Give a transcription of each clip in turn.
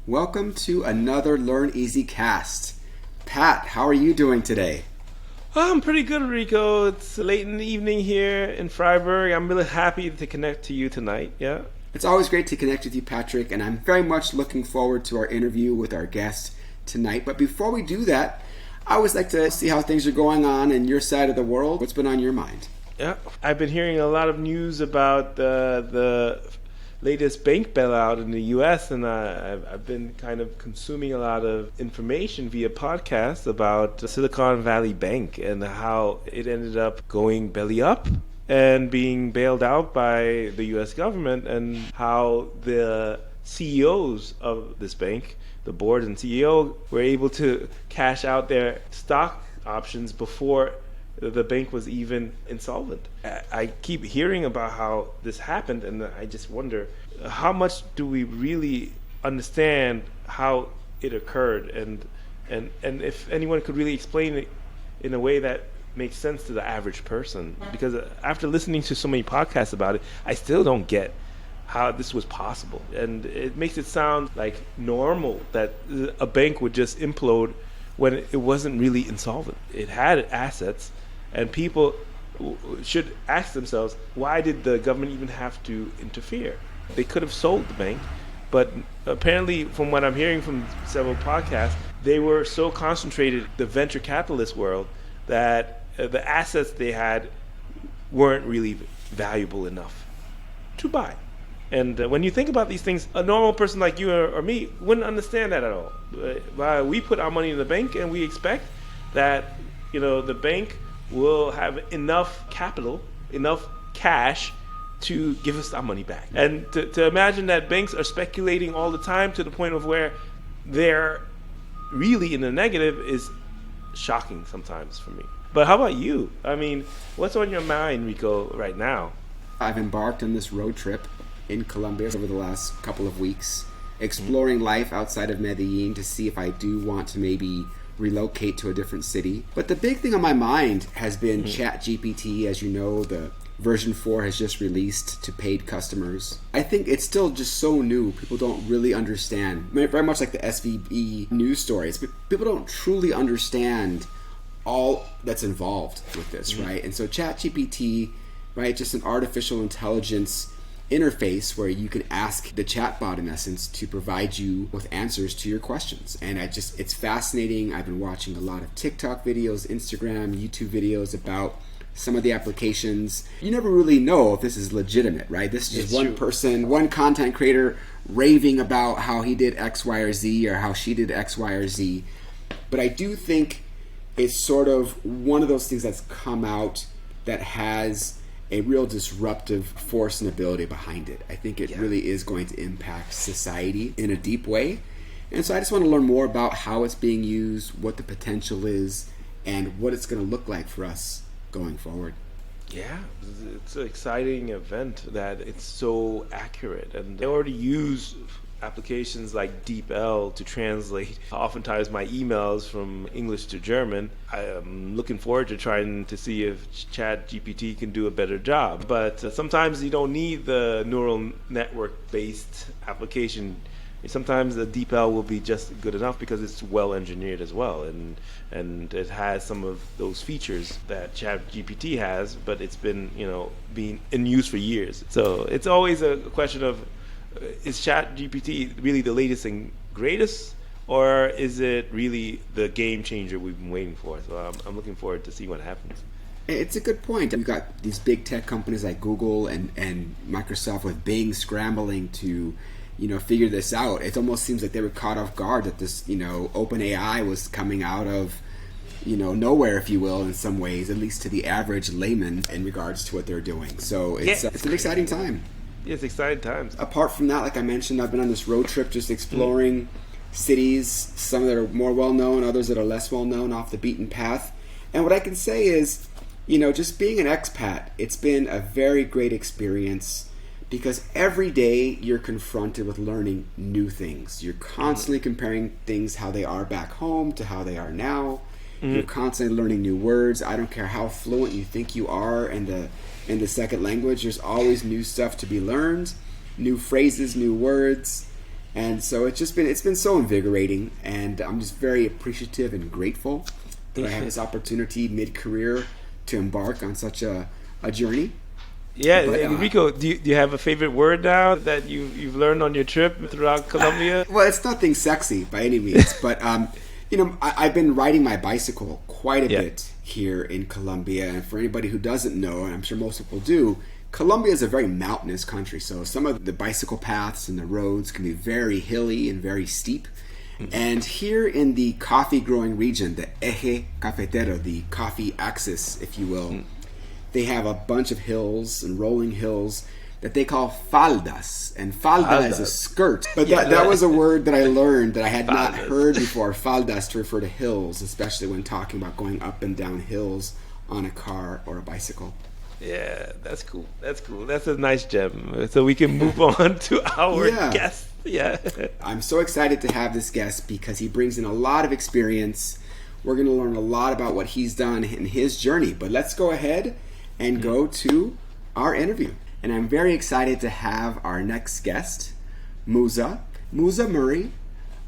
Welcome to another Learneezee cast. Pat, how are you doing today? I'm pretty good, Rico. It's late in the evening here in Freiburg. I'm really happy to connect to you tonight. Yeah. It's always great to connect with you, Patrick, and I'm very much looking forward to our interview with our guest tonight. But before we do that, I always like to see how things are going on in your side of the world. What's been on your mind? Yeah. I've been hearing a lot of news about the latest bank bailout in the U.S., and I've been kind of consuming a lot of information via podcasts about Silicon Valley Bank and how it ended up going belly up and being bailed out by the U.S. government, and how the CEOs of this bank, the board and CEO, were able to cash out their stock options before the bank was even insolvent. I keep hearing about how this happened, and I just wonder, how much do we really understand how it occurred, and if anyone could really explain it in a way that makes sense to the average person? Because after listening to so many podcasts about it, I still don't get how this was possible, and it makes it sound like normal that a bank would just implode when it wasn't really insolvent. It had assets, and people should ask themselves, why did the government even have to interfere? They could have sold the bank, but apparently, from what I'm hearing from several podcasts, they were so concentrated, the venture capitalist world, that the assets they had weren't really valuable enough to buy. And when you think about these things, a normal person like you or me wouldn't understand that at all. We put our money in the bank, and we expect that the bank will have enough capital, enough cash to give us our money back. And to imagine that banks are speculating all the time to the point of where they're really in the negative is shocking sometimes for me. But how about you? I mean, what's on your mind, Rico, right now? I've embarked on this road trip in Colombia over the last couple of weeks, exploring life outside of Medellin to see if I do want to maybe relocate to a different city. But the big thing on my mind has been ChatGPT. As you know, the version 4 has just released to paid customers. I think it's still just so new. People don't really understand, very much like the SVB news stories, but people don't truly understand all that's involved with this, right? And so ChatGPT, right, just an artificial intelligence interface where you can ask the chatbot, in essence, to provide you with answers to your questions. And it's fascinating. I've been watching a lot of TikTok videos, Instagram, YouTube videos about some of the applications. You never really know if this is legitimate, right? This is just one person, one content creator raving about how he did X, Y, or Z, or how she did X, Y, or Z. But I do think it's sort of one of those things that's come out that has a real disruptive force and ability behind it. I think it really is going to impact society in a deep way. And so I just want to learn more about how it's being used, what the potential is, and what it's going to look like for us going forward. Yeah, it's an exciting event that it's so accurate. And they already use applications like DeepL to translate oftentimes my emails from English to German. I am looking forward to trying to see if ChatGPT can do a better job. But sometimes you don't need the neural network based application. Sometimes the DeepL will be just good enough because it's well engineered as well, and it has some of those features that ChatGPT has, but it's been being in use for years. So it's always a question of, is ChatGPT really the latest and greatest, or is it really the game changer we've been waiting for? So I'm looking forward to see what happens. It's a good point. You've got these big tech companies like Google and Microsoft with Bing scrambling to figure this out. It almost seems like they were caught off guard that this OpenAI was coming out of nowhere, if you will, in some ways, at least to the average layman in regards to what they're doing. So it's an exciting time. It's exciting times. Apart from that, like I mentioned, I've been on this road trip just exploring cities, some that are more well-known, others that are less well-known, off the beaten path. And what I can say is, just being an expat, it's been a very great experience because every day you're confronted with learning new things. You're constantly comparing things, how they are back home to how they are now. You're constantly learning new words. I don't care how fluent you think you are in the second language, there's always new stuff to be learned, new phrases, new words. And so it's been so invigorating, and I'm just very appreciative and grateful that I have this opportunity mid-career to embark on such a journey. Yeah, But, and Rico, do you have a favorite word now that you've learned on your trip throughout Colombia? Well, it's nothing sexy by any means, but I've been riding my bicycle quite a bit here in Colombia, and for anybody who doesn't know, and I'm sure most people do, Colombia is a very mountainous country, so some of the bicycle paths and the roads can be very hilly and very steep. Mm-hmm. And here in the coffee growing region, the Eje Cafetero, the coffee axis, if you will, they have a bunch of hills and rolling hills that they call faldas. And falda is a skirt. But that was a word that I learned that I had not heard before, faldas, to refer to hills, especially when talking about going up and down hills on a car or a bicycle. Yeah, that's cool. That's a nice gem. So we can move on to our guest. Yeah. I'm so excited to have this guest because he brings in a lot of experience. We're going to learn a lot about what he's done in his journey. But let's go ahead and go to our interview. And I'm very excited to have our next guest, Muza. Muza Nuri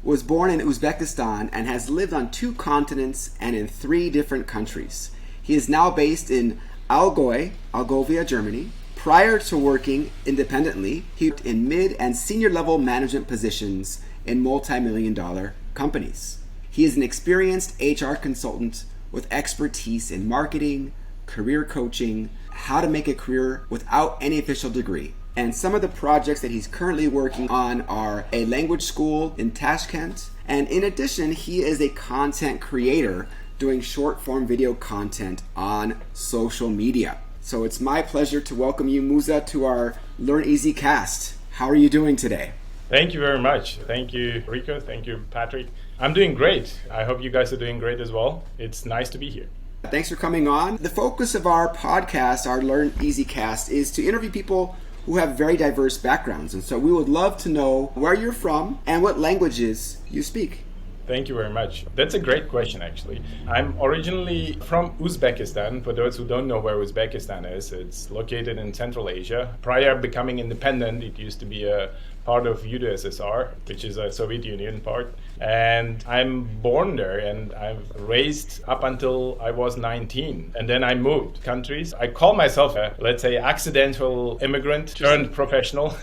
was born in Uzbekistan and has lived on 2 continents and in 3 different countries. He is now based in Algovia, Germany. Prior to working independently, he worked in mid and senior level management positions in multi-million-dollar companies. He is an experienced HR consultant with expertise in marketing, career coaching, how to make a career without any official degree. And some of the projects that he's currently working on are a language school in Tashkent. And in addition, he is a content creator doing short form video content on social media. So it's my pleasure to welcome you, Muza, to our Learneezee cast. How are you doing today? Thank you very much. Thank you, Rico. Thank you, Patrick. I'm doing great. I hope you guys are doing great as well. It's nice to be here. Thanks for coming on. The focus of our podcast, our Learneezee cast, is to interview people who have very diverse backgrounds. And so we would love to know where you're from and what languages you speak. Thank you very much. That's a great question, actually. I'm originally from Uzbekistan. For those who don't know where Uzbekistan is, it's located in Central Asia. Prior becoming independent, it used to be a part of UdSSR, which is a Soviet Union part. And I'm born there and I'm raised up until I was 19. And then I moved countries. I call myself a, let's say, accidental immigrant turned professional.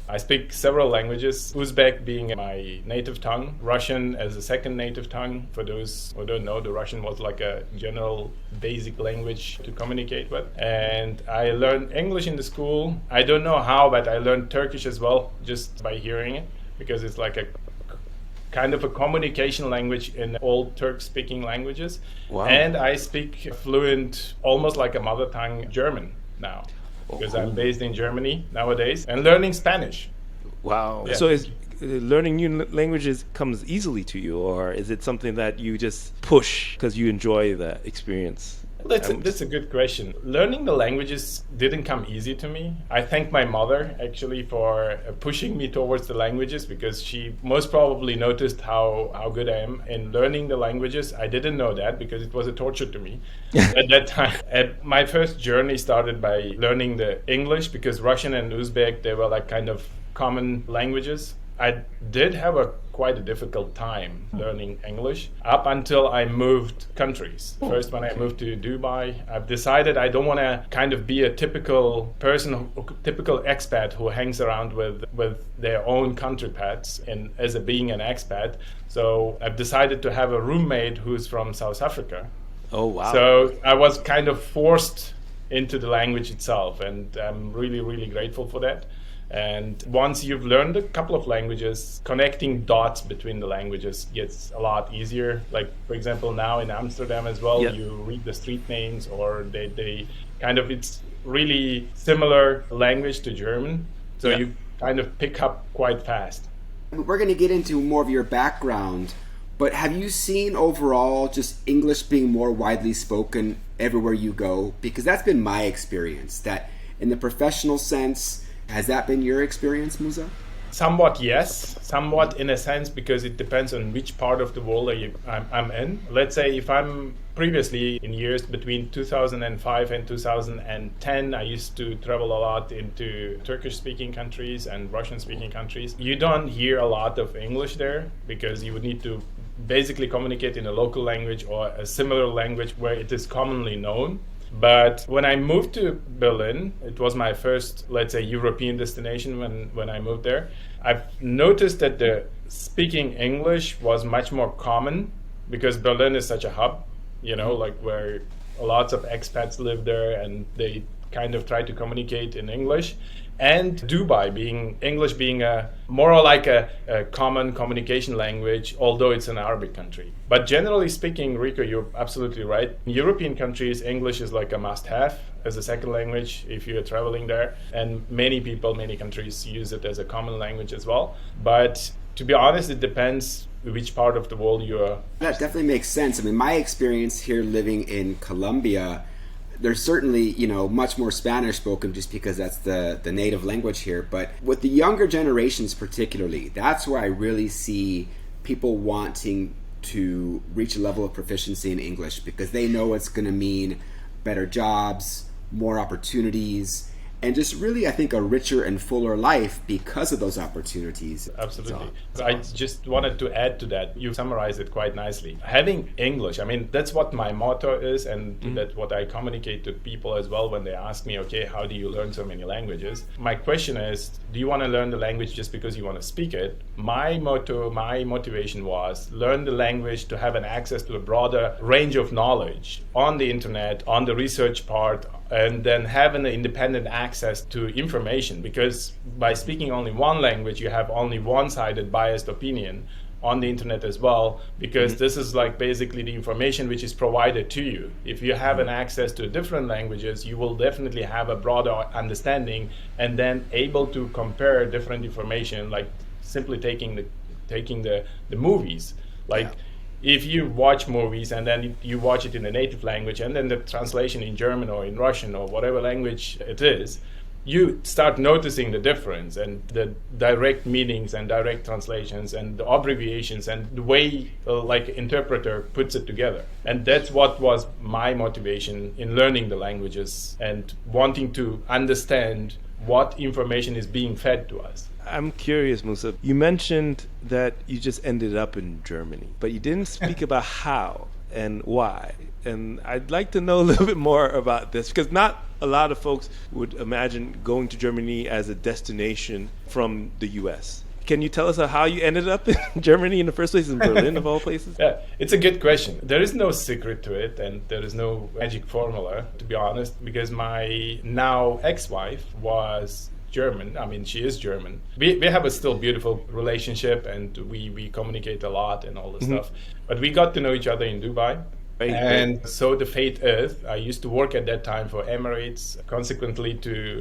I speak several languages, Uzbek being my native tongue, Russian as a second native tongue. For those who don't know, the Russian was like a general basic language to communicate with. And I learned English in the school. I don't know how, but I learned Turkish as well, just by hearing it, because it's like a kind of a communication language in old Turk-speaking languages. Wow. And I speak fluent, almost like a mother tongue, German now, because I'm based in Germany nowadays and learning Spanish. Wow. Yeah. So is learning new languages comes easily to you, or is it something that you just push because you enjoy the experience? That's a good question. Learning the languages didn't come easy to me. I thank my mother actually for pushing me towards the languages, because she most probably noticed how good I am in learning the languages. I didn't know that because it was a torture to me at that time. My first journey started by learning the English, because Russian and Uzbek, they were like kind of common languages. I did have quite a difficult time learning English up until I moved countries. First, when I moved to Dubai, I've decided I don't want to kind of be a typical person, typical expat who hangs around with their own country pets and being an expat. So I've decided to have a roommate who's from South Africa. Oh, wow. So I was kind of forced into the language itself, and I'm really, really grateful for that. And once you've learned a couple of languages, connecting dots between the languages gets a lot easier. Like, for example, now in Amsterdam as well, you read the street names, or they kind of, it's really similar language to German. So you kind of pick up quite fast. We're going to get into more of your background, but have you seen overall just English being more widely spoken everywhere you go? Because that's been my experience, that in the professional sense. Has that been your experience, Muza? Somewhat yes, somewhat in a sense, because it depends on which part of the world I'm in. Let's say if I'm previously in years between 2005 and 2010, I used to travel a lot into Turkish-speaking countries and Russian-speaking countries. You don't hear a lot of English there because you would need to basically communicate in a local language or a similar language where it is commonly known. But when I moved to Berlin, it was my first, let's say, European destination when I moved there. I've noticed that the speaking English was much more common because Berlin is such a hub, like where lots of expats live there and they kind of try to communicate in English. And Dubai English being more like a common communication language, although it's an Arabic country. But generally speaking, Rico, you're absolutely right. In European countries, English is like a must-have as a second language if you're traveling there. And many countries use it as a common language as well. But to be honest, it depends which part of the world you're. That definitely makes sense. I mean, my experience here living in Colombia, there's certainly, much more Spanish spoken just because that's the native language here. But with the younger generations particularly, that's where I really see people wanting to reach a level of proficiency in English because they know it's going to mean better jobs, more opportunities, and just really, I think, a richer and fuller life because of those opportunities. Absolutely. I just wanted to add to that. You summarized it quite nicely. Having English, I mean, that's what my motto is, and that's what I communicate to people as well when they ask me, okay, how do you learn so many languages? My question is, do you want to learn the language just because you want to speak it? My motto, my motivation was learn the language to have an access to a broader range of knowledge on the internet, on the research part, and then have an independent access to information, because by speaking only one language, you have only one-sided biased opinion on the internet as well, because this is like basically the information which is provided to you. If you have an access to different languages, you will definitely have a broader understanding and then able to compare different information, like simply taking the movies. If you watch movies and then you watch it in the native language and then the translation in German or in Russian or whatever language it is, you start noticing the difference and the direct meanings and direct translations and the abbreviations and the way interpreter puts it together. And that's what was my motivation in learning the languages and wanting to understand what information is being fed to us. I'm curious, Muza. You mentioned that you just ended up in Germany, but you didn't speak about how and why. And I'd like to know a little bit more about this, because not a lot of folks would imagine going to Germany as a destination from the US. Can you tell us how you ended up in Germany in the first place, in Berlin of all places? Yeah, it's a good question. There is no secret to it, and there is no magic formula, to be honest, because my now ex-wife was German. I mean, she is German. We have a still beautiful relationship, and we communicate a lot and all this stuff. But we got to know each other in Dubai. And so the fate is, I used to work at that time for Emirates, consequently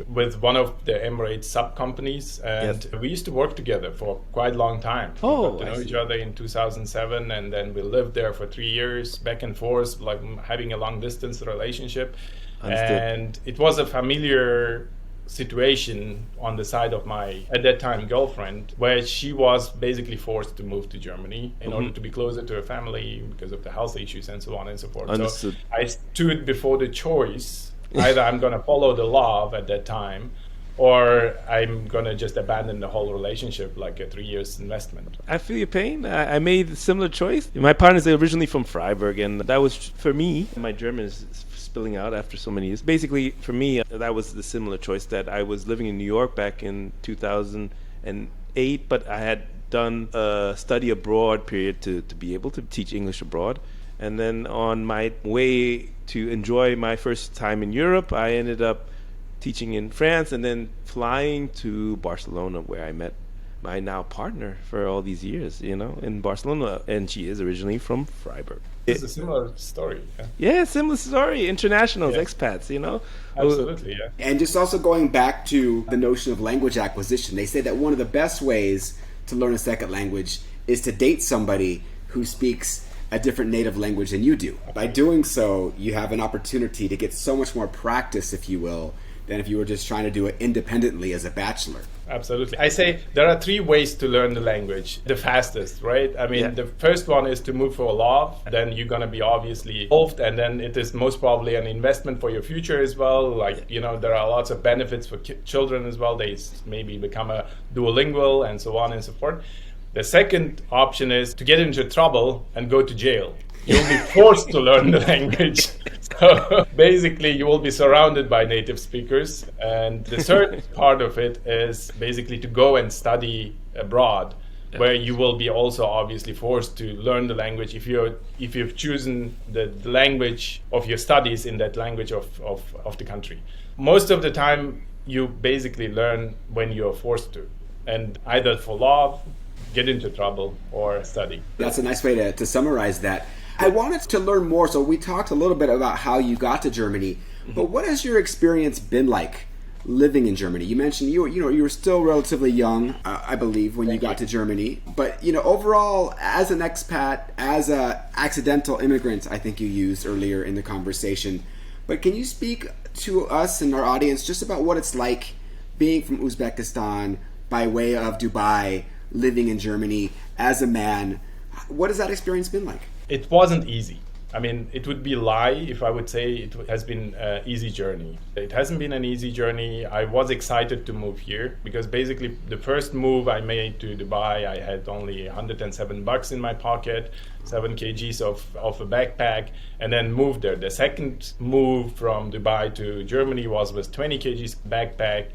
with one of the Emirates sub companies, and we used to work together for quite a long time. We got to know each other in 2007, and then we lived there for 3 years, back and forth, like having a long distance relationship. Understood. And it was a familiar situation on the side of my, at that time, girlfriend, where she was basically forced to move to Germany in order to be closer to her family because of the health issues and so on and so forth. Understood. So I stood before the choice, either I'm going to follow the love at that time, or I'm going to just abandon the whole relationship, like a 3 years investment. I feel your pain. I made a similar choice. My partner's originally from Freiburg, and that was, for me, my German is spilling out after so many years. Basically, for me, that was the similar choice, that I was living in New York back in 2008, but I had done a study abroad period to be able to teach English abroad. And then on my way to enjoy my first time in Europe, I ended up teaching in France and then flying to Barcelona, where I met my now partner for all these years, in Barcelona. And she is originally from Freiburg. It's a similar story. Yeah, similar story. Internationals, expats, Absolutely, yeah. And just also going back to the notion of language acquisition, they say that one of the best ways to learn a second language is to date somebody who speaks a different native language than you do. By doing so, you have an opportunity to get so much more practice, if you will, than if you were just trying to do it independently as a bachelor. Absolutely. I say there are three ways to learn the language the fastest, right? I mean, the first one is to move for law. Then you're going to be obviously involved, and then it is most probably an investment for your future as well. Like, there are lots of benefits for children as well. They maybe become a duolingual and so on and so forth. The second option is to get into trouble and go to jail. You'll be forced to learn the language. So basically, you will be surrounded by native speakers. And the third part of it is basically to go and study abroad, where you will be also obviously forced to learn the language if you've chosen the language of your studies in that language of the country. Most of the time, you basically learn when you're forced to, and either for law, get into trouble, or study. That's a nice way to summarize that. I wanted to learn more, so we talked a little bit about how you got to Germany, but what has your experience been like living in Germany? You mentioned you were still relatively young, I believe, when you got to Germany, but overall, as an expat, as a accidental immigrant, I think you used earlier in the conversation, but can you speak to us and our audience just about what it's like being from Uzbekistan by way of Dubai, living in Germany as a man? What has that experience been like? It wasn't easy. I mean, it would be a lie if I would say it has been an easy journey. It hasn't been an easy journey. I was excited to move here because basically the first move I made to Dubai, I had only $107 in my pocket, 7 kgs of a backpack, and then moved there. The second move from Dubai to Germany was with 20 kgs backpack,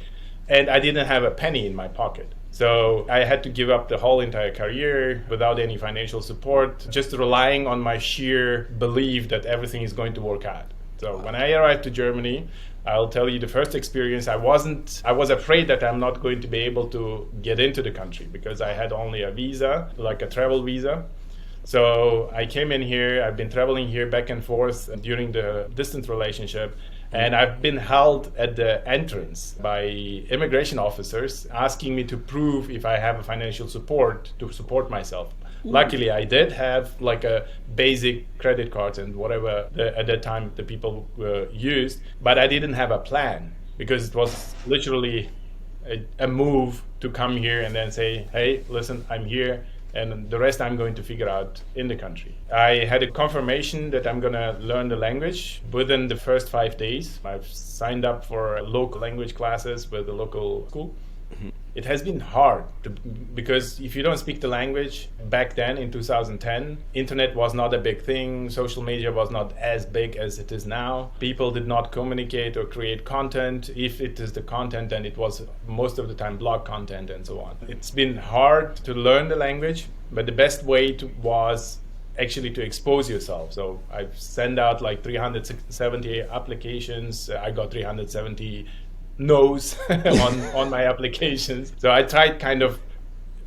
and I didn't have a penny in my pocket. So I had to give up the whole entire career without any financial support, just relying on my sheer belief that everything is going to work out. So when I arrived to Germany, I'll tell you the first experience, I was afraid that I'm not going to be able to get into the country because I had only a visa, like a travel visa. So I came in here, I've been traveling here back and forth during the distant relationship. And I've been held at the entrance by immigration officers asking me to prove if I have a financial support to support myself. Luckily, I did have like a basic credit cards and whatever at that time the people used, but I didn't have a plan because it was literally a move to come here and then say, hey, listen, I'm here. And the rest I'm going to figure out in the country. I had a confirmation that I'm going to learn the language within the first 5 days. I've signed up for local language classes with the local school. Mm-hmm. It has been hard because if you don't speak the language, back then in 2010, internet was not a big thing. Social media was not as big as it is now. People did not communicate or create content. If it is the content, then it was most of the time blog content and so on. It's been hard to learn the language, but the best way was actually to expose yourself. So I've sent out like 370 applications. I got 370 no's on my applications. So I tried kind of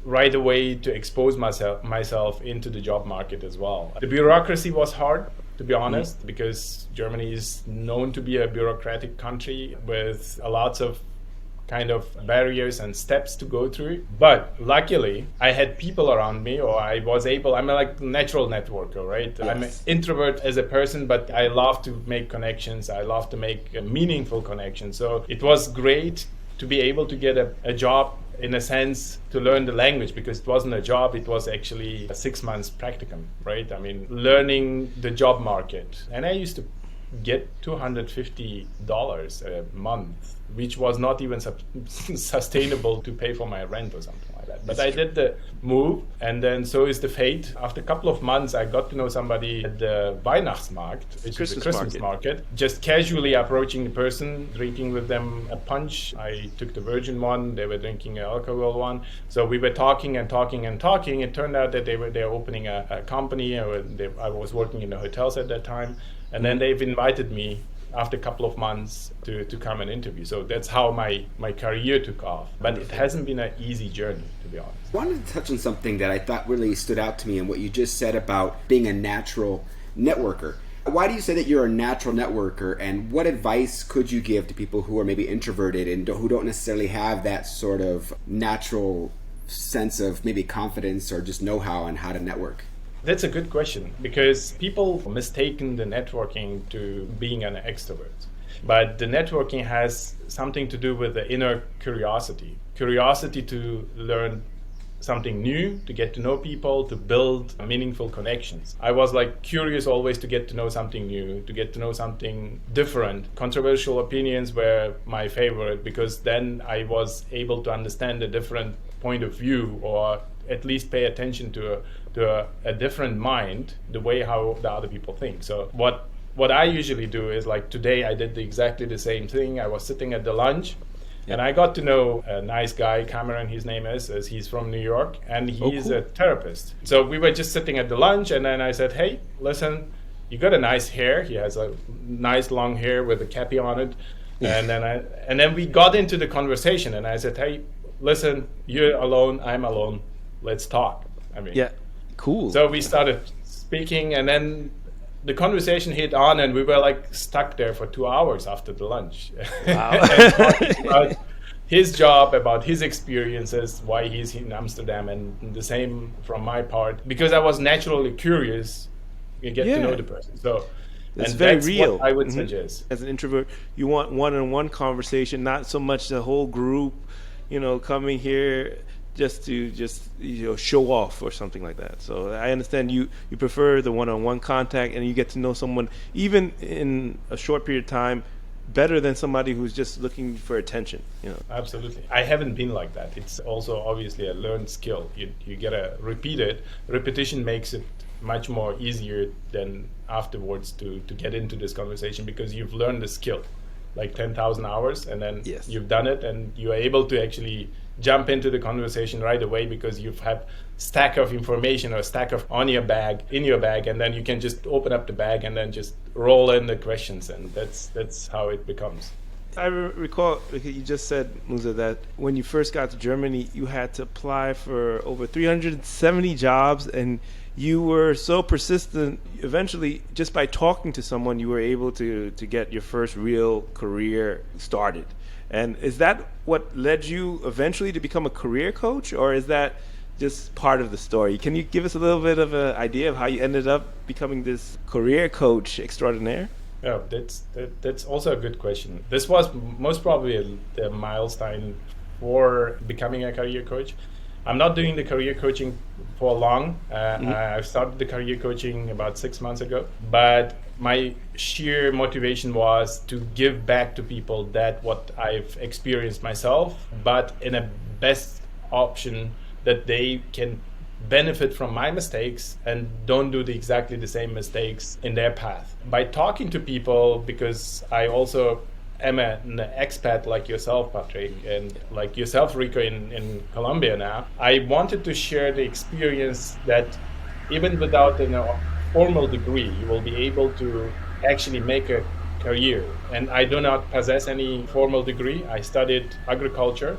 right away to expose myself into the job market as well. The bureaucracy was hard, to be honest, because Germany is known to be a bureaucratic country with lots of kind of barriers and steps to go through. But luckily, I had people around me, or I'm a like natural networker, right? Yes. I'm an introvert as a person, but I love to make connections. I love to make a meaningful connections. So it was great to be able to get a job, in a sense, to learn the language, because it wasn't a job, it was actually a 6 months practicum, right? I mean, learning the job market. And I used to get $250 a month, which was not even sustainable to pay for my rent or something like that. But I did the move, and then so is the fate. After a couple of months, I got to know somebody at the Weihnachtsmarkt, which is a Christmas market. Just casually approaching the person, drinking with them a punch. I took the virgin one, they were drinking an alcohol one. So we were talking and talking and talking. It turned out that they're opening a company. I was working in the hotels at that time. And then they've invited me after a couple of months to come and interview. So that's how my career took off. But it hasn't been an easy journey, to be honest. I wanted to touch on something that I thought really stood out to me and what you just said about being a natural networker. Why do you say that you're a natural networker, and what advice could you give to people who are maybe introverted and who don't necessarily have that sort of natural sense of maybe confidence or just know-how on how to network? That's a good question, because people mistaken the networking to being an extrovert. But the networking has something to do with the inner curiosity to learn something new, to get to know people, to build meaningful connections. I was like curious always to get to know something new, to get to know something different. Controversial opinions were my favorite because then I was able to understand a different point of view, or at least pay attention to a different mind, the way how the other people think. So what I usually do is, like today I did exactly the same thing. I was sitting at the lunch. And I got to know a nice guy, Cameron, his name is, as he's from New York, and he's a therapist. So we were just sitting at the lunch, and then I said, hey, listen, you got a nice hair. He has a nice long hair with a cappy on it. And then we got into the conversation, and I said, hey, listen, you're alone, I'm alone. Let's talk. Yeah, cool. So we started speaking, and then the conversation hit on, and we were like stuck there for 2 hours after the lunch. Wow. And talking about his job, about his experiences, why he's in Amsterdam, and the same from my part, because I was naturally curious. You get to know the person. So that's very real. What I would suggest. As an introvert, you want one-on-one conversation, not so much the whole group, coming here just to show off or something like that. So I understand you prefer the one-on-one contact, and you get to know someone even in a short period of time better than somebody who's just looking for attention. Absolutely. I haven't been like that. It's also obviously a learned skill. You gotta repeat it. Repetition makes it much more easier than afterwards to get into this conversation, because you've learned the skill like 10,000 hours, and then you've done it, and you're able to actually jump into the conversation right away, because you have stack of information or stack of in your bag, and then you can just open up the bag and then just roll in the questions, and that's how it becomes. I recall you just said, Muza, that when you first got to Germany, you had to apply for over 370 jobs, and you were so persistent. Eventually, just by talking to someone, you were able to get your first real career started. And is that what led you eventually to become a career coach, or is that just part of the story? Can you give us a little bit of an idea of how you ended up becoming this career coach extraordinaire? Yeah, that's also a good question. This was most probably the milestone for becoming a career coach. I'm not doing the career coaching for long. I started the career coaching about 6 months ago, but my sheer motivation was to give back to people that what I've experienced myself, but in a best option that they can benefit from my mistakes and don't do exactly the same mistakes in their path. By talking to people, because I also am an expat like yourself, Patrick, and like yourself, Rico, in Colombia now, I wanted to share the experience that even without a formal degree, you will be able to actually make a career. And I do not possess any formal degree. I studied agriculture,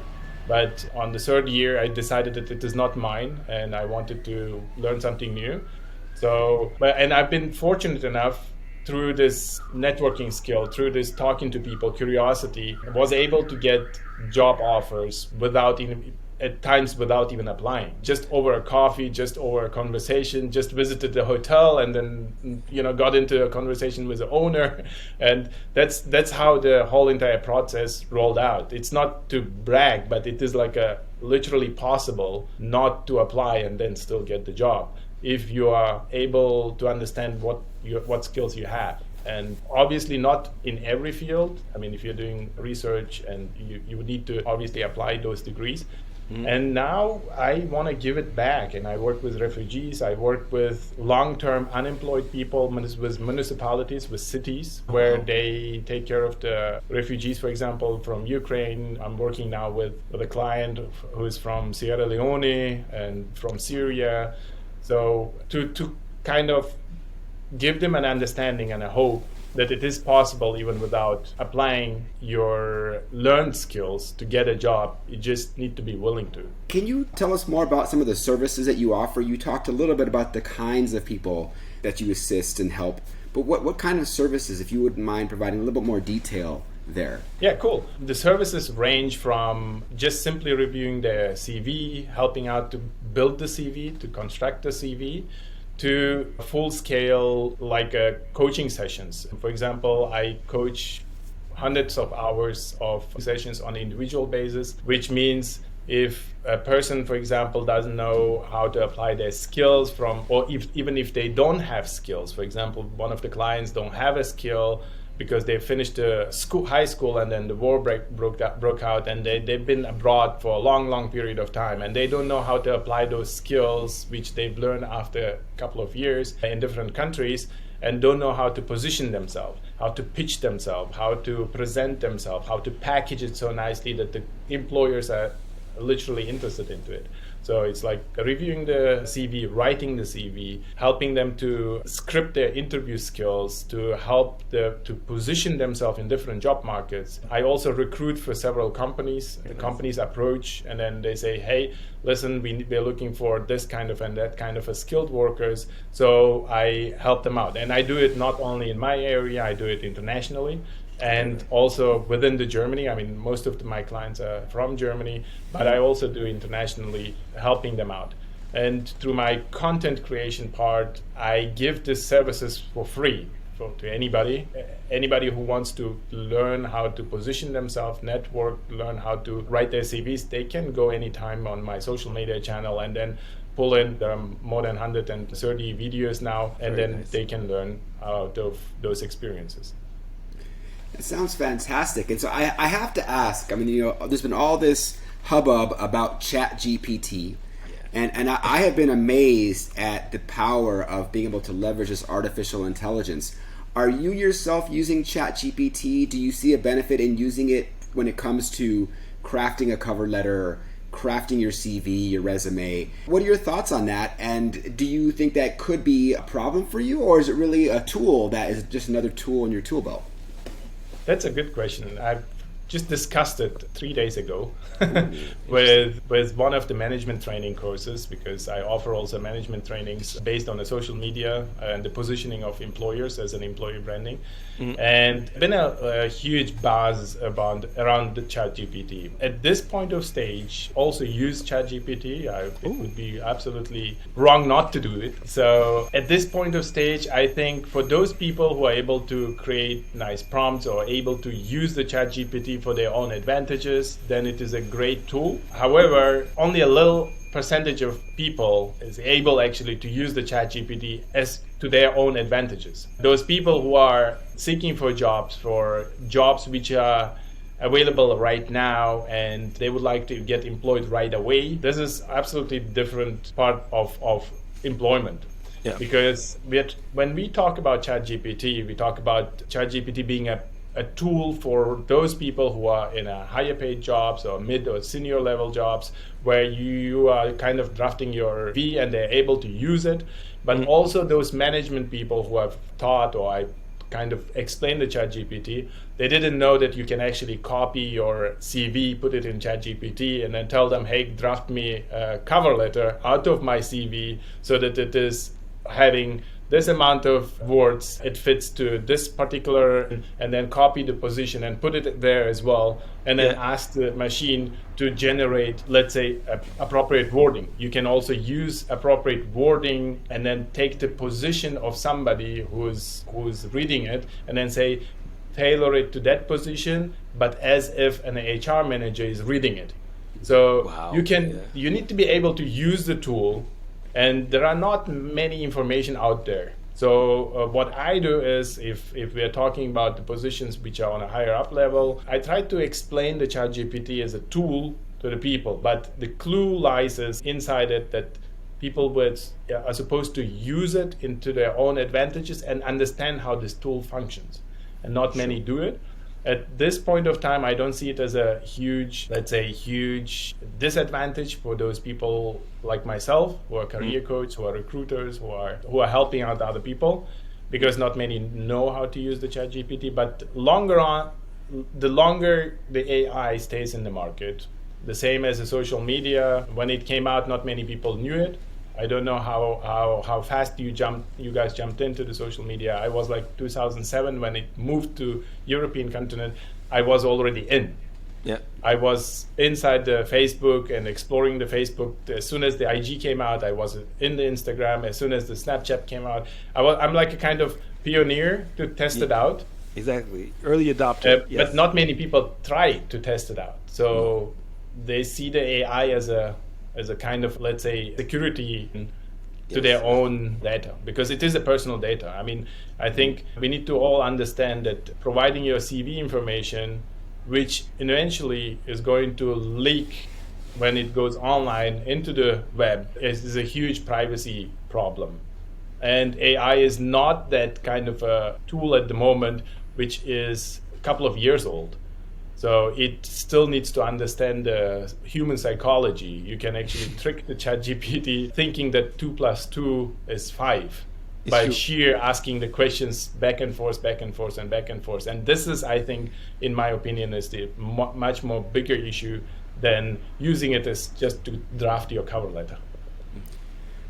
but on the third year, I decided that it is not mine, and I wanted to learn something new. And I've been fortunate enough through this networking skill, through this talking to people, curiosity, was able to get job offers at times without even applying, just over a coffee, just over a conversation, just visited the hotel, and then got into a conversation with the owner, and that's how the whole entire process rolled out. It's not to brag, but it is like a literally possible not to apply and then still get the job if you are able to understand what skills you have. And obviously not in every field. I mean, if you're doing research, and you would need to obviously apply those degrees. And now I want to give it back, and I work with refugees. I work with long-term unemployed people, with municipalities, with cities, where they take care of the refugees, for example, from Ukraine. I'm working now with a client who is from Sierra Leone and from Syria. So to kind of give them an understanding and a hope that it is possible even without applying your learned skills to get a job. You just need to be willing to. Can you tell us more about some of the services that you offer? You talked a little bit about the kinds of people that you assist and help, but what kind of services, if you wouldn't mind providing a little bit more detail there? Yeah, cool. The services range from just simply reviewing their CV, helping out to build the CV, to construct the CV, to full scale coaching sessions. For example, I coach hundreds of hours of sessions on an individual basis, which means if a person, for example, doesn't know how to apply their skills even if they don't have skills, for example, one of the clients don't have a skill because they finished high school and then the war broke out, and they've been abroad for a long period of time, and they don't know how to apply those skills which they've learned after a couple of years in different countries, and don't know how to position themselves, how to pitch themselves, how to present themselves, how to package it so nicely that the employers are literally interested into it. So it's like reviewing the CV, writing the CV, helping them to script their interview skills, to help to position themselves in different job markets. I also recruit for several companies. The companies approach and then they say, hey, listen, we're looking for this kind of and that kind of a skilled workers. So I help them out. And I do it not only in my area, I do it internationally. And also within the Germany, I mean, most of my clients are from Germany, but I also do internationally, helping them out. And through my content creation part, I give these services for free to anybody who wants to learn how to position themselves, network, learn how to write their CVs. They can go anytime on my social media channel and then pull in. There are more than 130 videos now, and Very then nice. they can learn out of those experiences. It sounds fantastic. And so I have to ask, I mean, there's been all this hubbub about ChatGPT, and I have been amazed at the power of being able to leverage this artificial intelligence. Are you yourself using ChatGPT? Do you see a benefit in using it when it comes to crafting a cover letter, crafting your CV, your resume? What are your thoughts on that? And do you think that could be a problem for you, or is it really a tool that is just another tool in your tool belt? That's a good question. I've just discussed it 3 days ago with one of the management training courses, because I offer also management trainings based on the social media and the positioning of employers as an employer branding. And been a huge buzz around the ChatGPT. At this point of stage, also use ChatGPT. It would be absolutely wrong not to do it. So at this point of stage, I think for those people who are able to create nice prompts or able to use the ChatGPT for their own advantages, then it is a great tool. However, only a little percentage of people is able actually to use the ChatGPT as to their own advantages. Those people who are seeking for jobs which are available right now and they would like to get employed right away, this is absolutely different part of employment. Yeah. Because when we talk about ChatGPT, we talk about ChatGPT being a tool for those people who are in a higher paid jobs or mid or senior level jobs where you are kind of drafting your V and they're able to use it. But also those management people who have taught, or I kind of explained the ChatGPT, they didn't know that you can actually copy your CV, put it in ChatGPT, and then tell them, hey, draft me a cover letter out of my CV so that it is having this amount of words, it fits to this particular, and then copy the position and put it there as well, and then ask the machine to generate, let's say, appropriate wording. You can also use appropriate wording and then take the position of somebody who's reading it and then say, tailor it to that position, but as if an HR manager is reading it. So you need to be able to use the tool. And there are not many information out there. So what I do is, if we are talking about the positions which are on a higher up level, I try to explain the ChatGPT as a tool to the people. But the clue lies inside it that people are supposed to use it into their own advantages and understand how this tool functions. And not many do it. At this point of time, I don't see it as a huge disadvantage for those people like myself, who are career coach, who are recruiters, who are helping out other people, because not many know how to use the ChatGPT. But the longer the AI stays in the market, the same as the social media. When it came out, not many people knew it. I don't know how fast you guys jumped into the social media. I was like 2007 when it moved to European continent. I was already in. Yeah. I was inside the Facebook and exploring the Facebook. As soon as the IG came out, I was in the Instagram. As soon as the Snapchat came out, I'm like a kind of pioneer to test it out. Exactly. Early adopter. Yes. But not many people try to test it out. So they see the AI as a kind of, let's say, security to their own data, because it is a personal data. I mean, I think we need to all understand that providing your CV information, which eventually is going to leak when it goes online into the web, is a huge privacy problem. And AI is not that kind of a tool at the moment, which is a couple of years old. So it still needs to understand human psychology. You can actually trick the ChatGPT thinking that 2 plus 2 is 5 by sheer asking the questions back and forth, back and forth, and back and forth. And this is, I think, in my opinion, is the much more bigger issue than using it as just to draft your cover letter.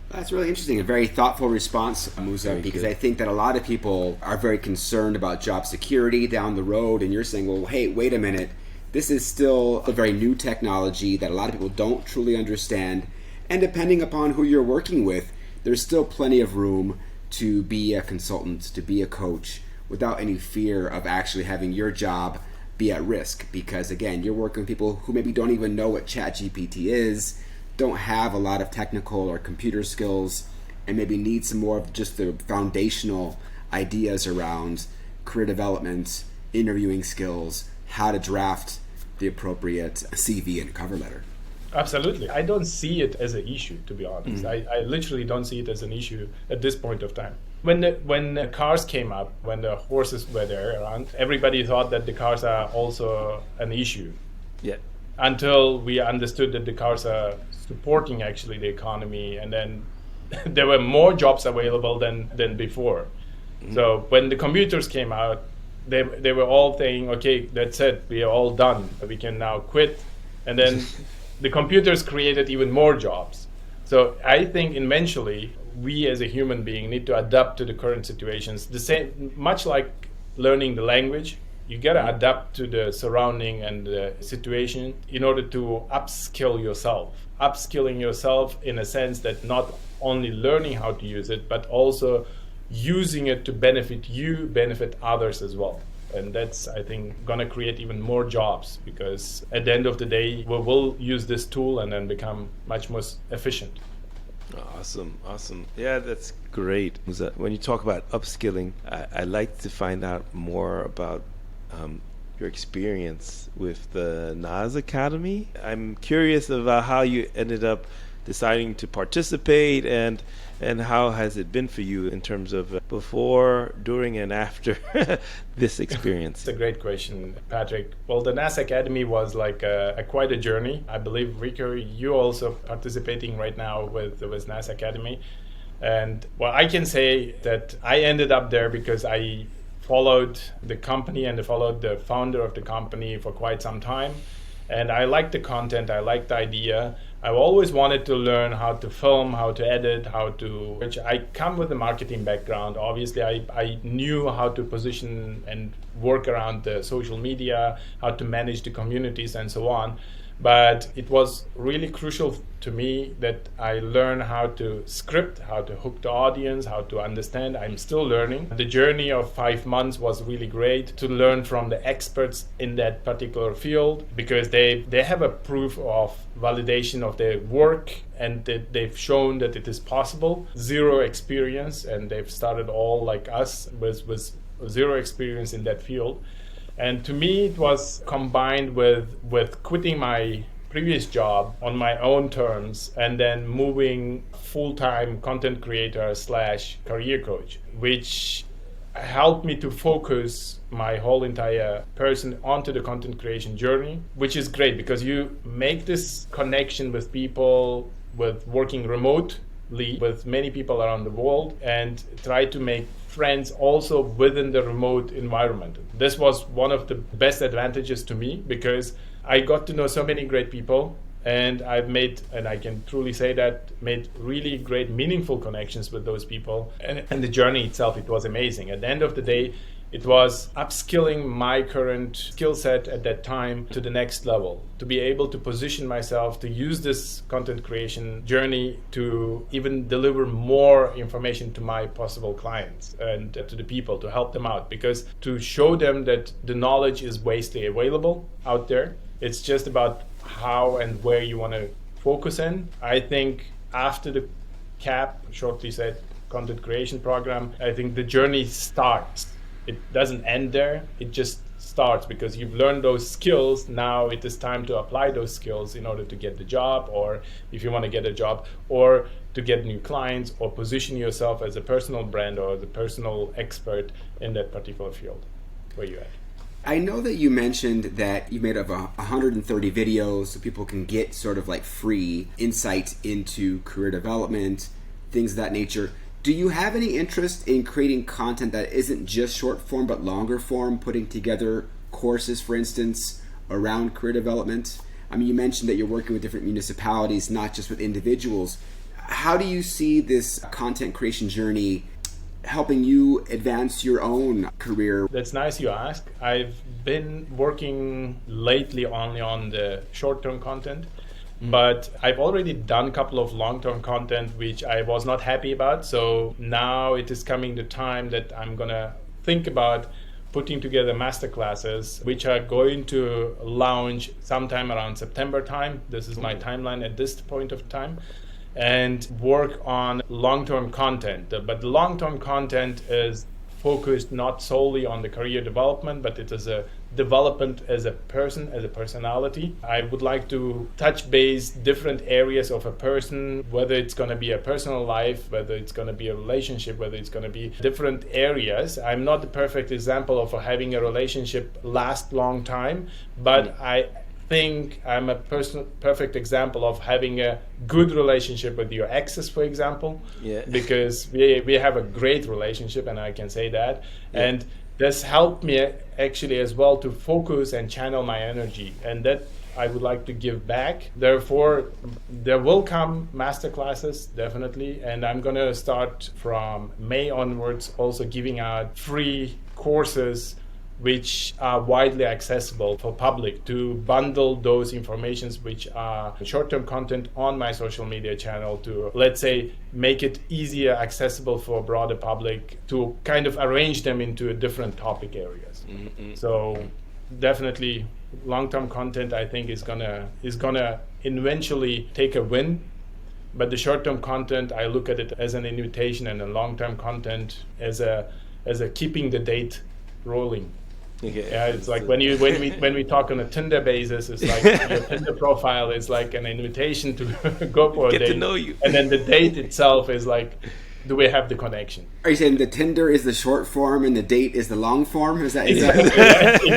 That's really interesting. A very thoughtful response, Muza, because I think that a lot of people are very concerned about job security down the road, and you're saying, well, hey, wait a minute. This is still a very new technology that a lot of people don't truly understand, and depending upon who you're working with, there's still plenty of room to be a consultant, to be a coach, without any fear of actually having your job be at risk. Because, again, you're working with people who maybe don't even know what ChatGPT is, don't have a lot of technical or computer skills, and maybe need some more of just the foundational ideas around career development, interviewing skills, how to draft the appropriate CV and cover letter. Absolutely. I don't see it as an issue, to be honest. I literally don't see it as an issue at this point of time. When the cars came up, when the horses were there around, everybody thought that the cars are also an issue. Yeah. Until we understood that the cars are supporting actually the economy, and then there were more jobs available than before. So when the computers came out, they were all saying, okay, that's it, we are all done, we can now quit. And then the computers created even more jobs. So I think eventually we as a human being need to adapt to the current situations. The same, much like learning the language, you gotta adapt to the surrounding and the situation in order to upskill yourself. Upskilling yourself in a sense that not only learning how to use it, but also using it to benefit you, benefit others as well. And that's, I think, gonna create even more jobs, because at the end of the day, we will use this tool and then become much more efficient. Awesome. Yeah, that's great. When you talk about upskilling, I like to find out more about your experience with the NAS Academy. I'm curious about how you ended up deciding to participate, and how has it been for you in terms of before, during, and after this experience? It's a great question, Patrick. Well, the NAS Academy was like quite a journey. I believe, Rico, you're also participating right now with NAS Academy. And well, I can say that I ended up there because I followed the company and followed the founder of the company for quite some time. And I liked the content, I liked the idea. I've always wanted to learn how to film, how to edit, which I come with a marketing background. Obviously, I knew how to position and work around the social media, how to manage the communities and so on. But it was really crucial to me that I learn how to script, how to hook the audience, how to understand. I'm still learning. The journey of 5 months was really great to learn from the experts in that particular field, because they have a proof of validation of their work, and they've shown that it is possible. Zero experience, and they've started all like us with zero experience in that field. And to me, it was combined with quitting my previous job on my own terms and then moving full-time content creator / career coach, which helped me to focus my whole entire person onto the content creation journey, which is great because you make this connection with people, with working remotely with many people around the world, and try to make friends also within the remote environment. This was one of the best advantages to me, because I got to know so many great people, and I've made, and I can truly say that, made really great, meaningful connections with those people. And the journey itself, it was amazing. At the end of the day, It was upskilling my current skill set at that time to the next level, to be able to position myself, to use this content creation journey to even deliver more information to my possible clients and to the people, to help them out. Because to show them that the knowledge is vastly available out there, it's just about how and where you want to focus in. I think after the CAP, shortly said, content creation program, I think the journey starts. It doesn't end there, it just starts because you've learned those skills. Now it is time to apply those skills in order to get the job, or if you want to get a job, or to get new clients, or position yourself as a personal brand or the personal expert in that particular field where you're at. I know that you mentioned that you made over 130 videos so people can get sort of like free insight into career development, things of that nature. Do you have any interest in creating content that isn't just short form but longer form, putting together courses, for instance, around career development? I mean, you mentioned that you're working with different municipalities, not just with individuals. How do you see this content creation journey helping you advance your own career? That's nice you ask. I've been working lately only on the short-term content. But I've already done a couple of long-term content which I was not happy about. So now it is coming the time that I'm going to think about putting together masterclasses, which are going to launch sometime around September time. This is my timeline at this point of time. And work on long-term content. But the long-term content is focused not solely on the career development, but it is a development as a person, as a personality. I would like to touch base different areas of a person, whether it's going to be a personal life, whether it's going to be a relationship, whether it's going to be different areas. I'm not the perfect example of having a relationship last long time, but I think I'm a perfect example of having a good relationship with your exes, for example, because we have a great relationship, and I can say that. And this helped me actually as well to focus and channel my energy, and that I would like to give back. Therefore, there will come masterclasses, definitely, and I'm going to start from May onwards also giving out free courses which are widely accessible for public, to bundle those informations which are short-term content on my social media channel, to, let's say, make it easier accessible for a broader public, to kind of arrange them into different topic areas. So definitely long-term content, I think, is gonna eventually take a win. But the short-term content, I look at it as an invitation, and the long-term content as a keeping the date rolling. Okay. Yeah, it's like when we talk on a Tinder basis, it's like your Tinder profile is like an invitation to go for a date. Get to know you. And then the date itself is like, do we have the connection? Are you saying the Tinder is the short form and the date is the long form? Is that Exactly.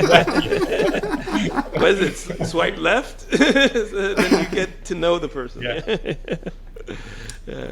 What is it? Swipe left? Then you get to know the person. Yeah.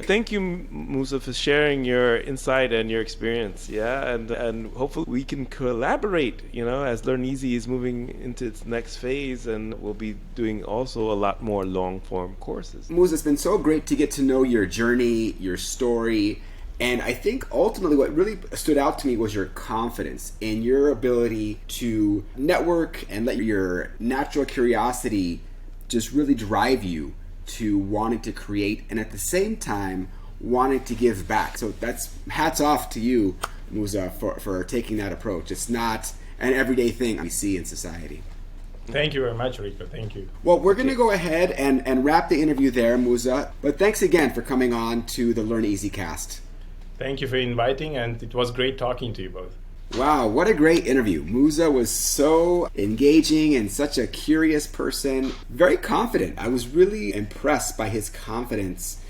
Thank you, Muza, for sharing your insight and your experience. And hopefully we can collaborate, as Learneezee is moving into its next phase, and we'll be doing also a lot more long form courses. Muza, it's been so great to get to know your journey, your story, and I think ultimately what really stood out to me was your confidence in your ability to network and let your natural curiosity just really drive you to wanting to create, and at the same time wanting to give back. So that's hats off to you, Muza, for taking that approach. It's not an everyday thing we see in society. Thank you very much, Rico. Thank you. Well, we're going to go ahead and wrap the interview there, Muza. But thanks again for coming on to the Learneezee cast. Thank you for inviting, and it was great talking to you both. Wow, what a great interview. Muza was so engaging and such a curious person, very confident. I was really impressed by his confidence,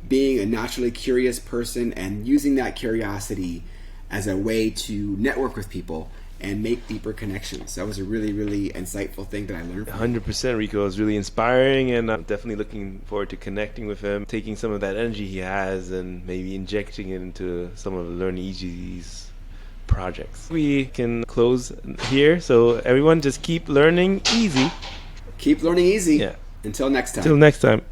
being a naturally curious person and using that curiosity as a way to network with people and make deeper connections. That was a really, really insightful thing that I learned from him. 100%, Rico. Is really inspiring, and I'm definitely looking forward to connecting with him, taking some of that energy he has and maybe injecting it into some of Learneezee's projects. We can close here, so everyone just keep learning easy. Keep learning easy. Yeah. Until next time. Till next time.